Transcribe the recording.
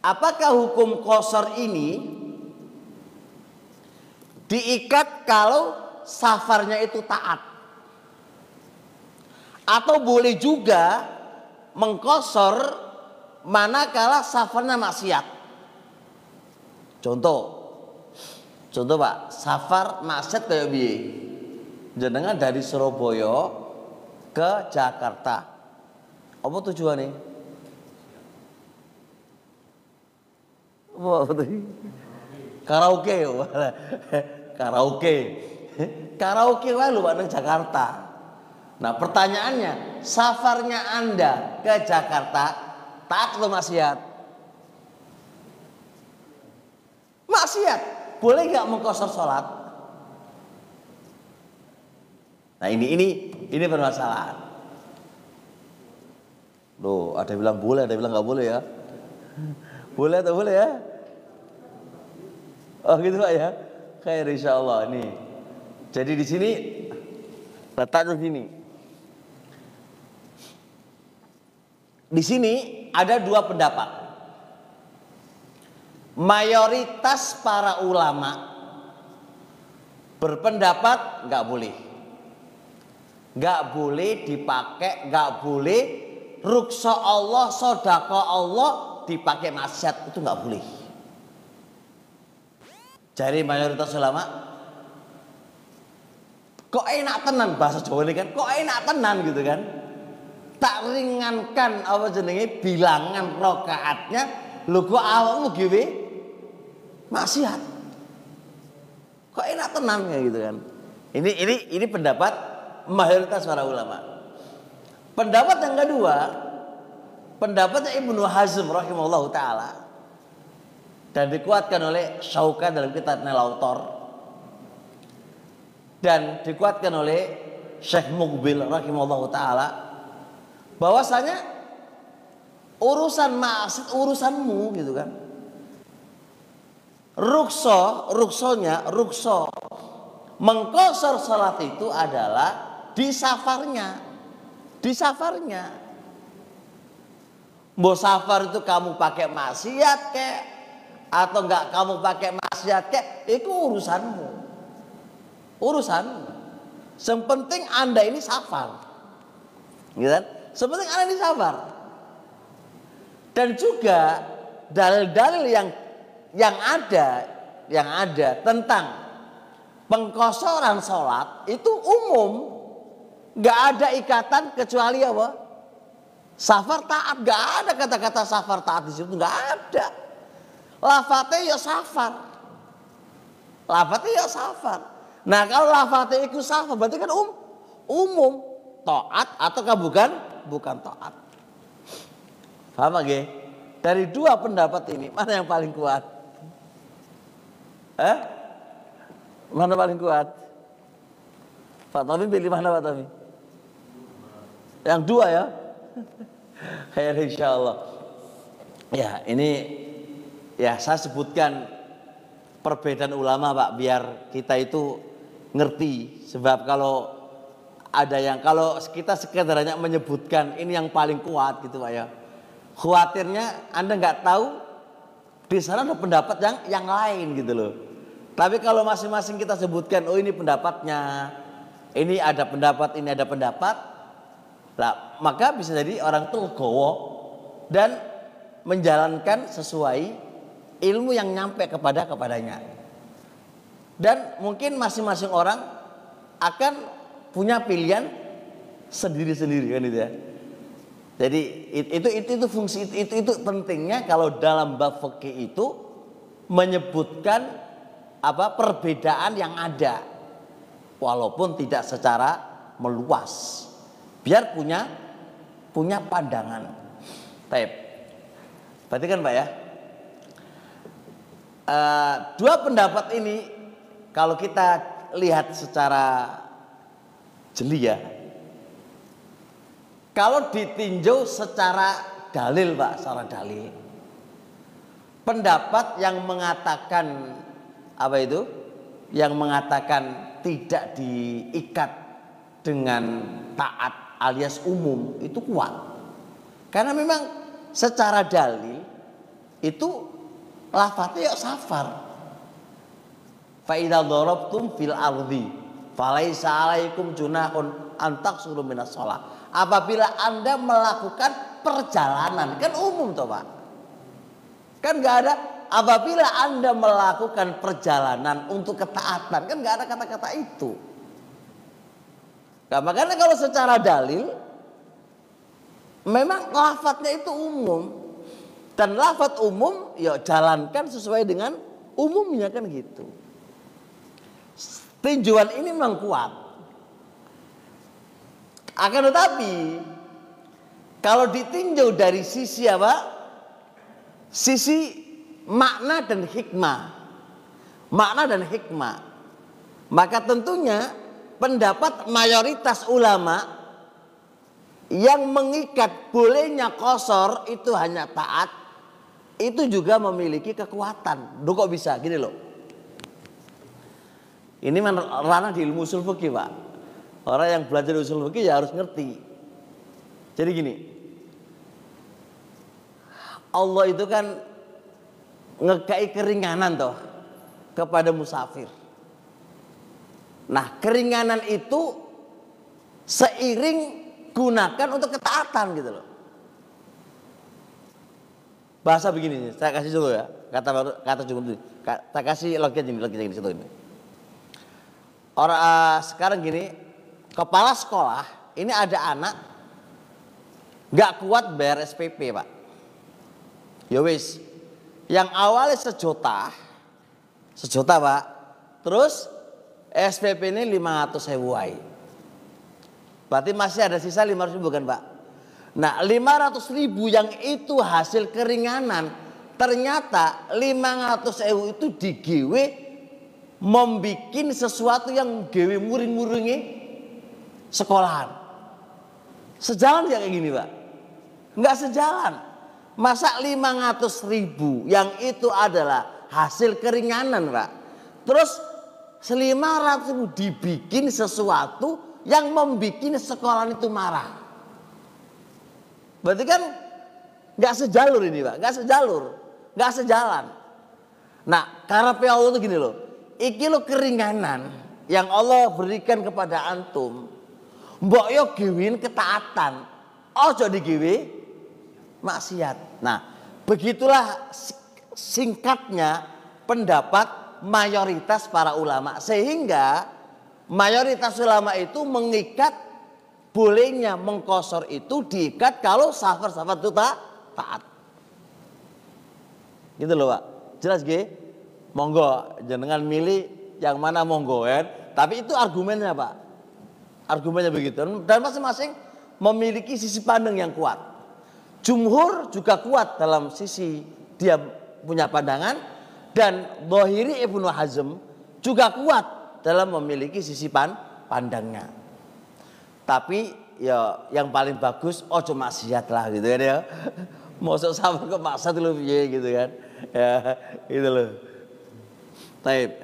apakah hukum qasar ini diikat kalau safarnya itu taat, atau boleh juga mengqasar manakala safarnya maksiat? Contoh Pak, safar maksiat kayak piye? Jenengan dari Surabaya ke Jakarta, apa tujuannya? Wah, karaoke, karaoke wae lho Pak nang Jakarta. Nah, pertanyaannya, safarnya Anda ke Jakarta taat atau maksiat? Maksiat. Boleh nggak mengqasar sholat? Nah, ini permasalahan. Loh, ada yang bilang boleh, ada yang bilang nggak boleh ya. Boleh atau boleh ya? Oh gitu Pak ya. Khair insyaallah ini. Jadi di sini letaknya gini. Di sini ada dua pendapat. Mayoritas para ulama berpendapat nggak boleh. Nggak boleh dipakai, nggak boleh ruksa Allah, sodako Allah dipakai maksiat, itu nggak boleh. Jadi mayoritas ulama, kok enak tenan bahasa Jawa ini kan, kok enak tenan gitu kan. Tak ringankan apa jenenge bilangan rakaatnya, lho kok awakmu gawe maksiat. Kok enak tenan ya gitu kan. Ini pendapat mayoritas para ulama. Pendapat yang kedua, pendapatnya Ibnu Hazm rahimahullahu taala dan dikuatkan oleh Syaukani dalam kitab Nail Autor dan dikuatkan oleh Syekh Muqbil rahimahullahu taala, bahwasanya urusan maksiat urusanmu gitu kan. Rukso mengqasar salat itu adalah di safarnya. Mau safar itu kamu pakai maksiat kek atau enggak kamu pakai maksiat kek, itu urusanmu. Yang penting Anda ini safar. Gitu kan? Yang penting Anda ini safar. Dan juga dalil-dalil yang ada tentang pengqasaran sholat itu umum, nggak ada ikatan kecuali apa? Safar taat. Nggak ada kata-kata safar taat di situ, nggak ada. Lafadznya ya safar. Nah, kalau lafadznya itu safar berarti kan umum, taat ataukah bukan taat. Paham nggih? Dari dua pendapat ini mana yang paling kuat? Mana paling kuat? Pak Tommy pilih mana Pak Tommy? Yang dua ya? Khair insyaallah. Ya ini ya saya sebutkan perbedaan ulama Pak, biar kita itu ngerti. Sebab kalau kita sekedar hanya menyebutkan ini yang paling kuat gitu Pak ya, khawatirnya Anda nggak tahu di sana ada pendapat yang lain gitu loh. Tapi kalau masing-masing kita sebutkan, oh ini pendapatnya, ini ada pendapat, ini ada pendapat, lah maka bisa jadi orang itu legowo dan menjalankan sesuai ilmu yang nyampe kepadanya. Dan mungkin masing-masing orang akan punya pilihan sendiri-sendiri kan itu ya. Jadi itu fungsi itu pentingnya kalau dalam bab fikih itu menyebutkan perbedaan yang ada walaupun tidak secara meluas, biar punya pandangan. Baik. Berarti kan Pak ya, dua pendapat ini kalau kita lihat secara jeli ya, kalau ditinjau secara dalil Pak, secara dalil, pendapat yang mengatakan yang mengatakan tidak diikat dengan taat alias umum itu kuat. Karena memang secara dalil itu lafadznya ya safar. Fa idza darabtum fil ardi falaisa 'alaikum junahun an taqsuru minas shalah. Apabila Anda melakukan perjalanan, kan umum toh Pak. Kan enggak ada apabila Anda melakukan perjalanan untuk ketaatan, kan enggak ada kata-kata itu. Nah, makanya kalau secara dalil memang lafadznya itu umum. Dan lafadz umum ya jalankan sesuai dengan umumnya kan gitu. Tinjauan ini memang kuat. Akan tetapi kalau ditinjau dari sisi apa? Sisi makna dan hikmah. Makna dan hikmah. Maka tentunya pendapat mayoritas ulama yang mengikat bolehnya qashar itu hanya taat, itu juga memiliki kekuatan. Duh kok bisa gini loh. Ini ranah di ilmu usul fikih Pak. Orang yang belajar usul fikih ya harus ngerti. Jadi gini, Allah itu kan ngekai keringanan toh kepada musafir. Nah keringanan itu seiring gunakan untuk ketaatan gitu loh. Bahasa begini, saya kasih dulu ya, kata cukup dulu. Saya kasih logika di situ ini. Orang sekarang gini, kepala sekolah ini ada anak nggak kuat bayar SPP Pak. Ya wis, yang awalnya sejuta Pak, terus SPP ini 500.000 wae. Berarti masih ada sisa 500.000 kan Pak? Nah 500.000 yang itu hasil keringanan, ternyata 500.000 itu digawe membikin sesuatu yang gawe muring-muringi sekolahan. Sejalan ya kayak gini Pak? Enggak sejalan. Masa 500.000 yang itu adalah hasil keringanan Pak. Terus 500.000 dibikin sesuatu yang membikin sekolahan itu marah. Berarti kan nggak sejalur ini Pak, nggak sejalur, nggak sejalan. Nah karepe Allah itu gini loh, iki lo keringanan yang Allah berikan kepada antum, mbok yo giwin ketaatan, ojo digiwi maksiat. Nah begitulah singkatnya pendapat mayoritas para ulama, sehingga mayoritas ulama itu mengikat bolehnya mengqashar itu diikat kalau safar-safar itu taat. Gitu loh Pak. Jelas G? Monggo jenengan milih yang mana monggo kan. Tapi itu argumennya Pak. Argumennya begitu. Dan masing-masing memiliki sisi pandang yang kuat. Jumhur juga kuat dalam sisi dia punya pandangan. Dan Dhahiri Ibnu Hazm juga kuat dalam memiliki sisi pandangnya. Tapi ya yang paling bagus ojo maksiat lah gitu kan ya. Mosok sama ke maksiat lu piye gitu kan. Ya gitu loh. Baik.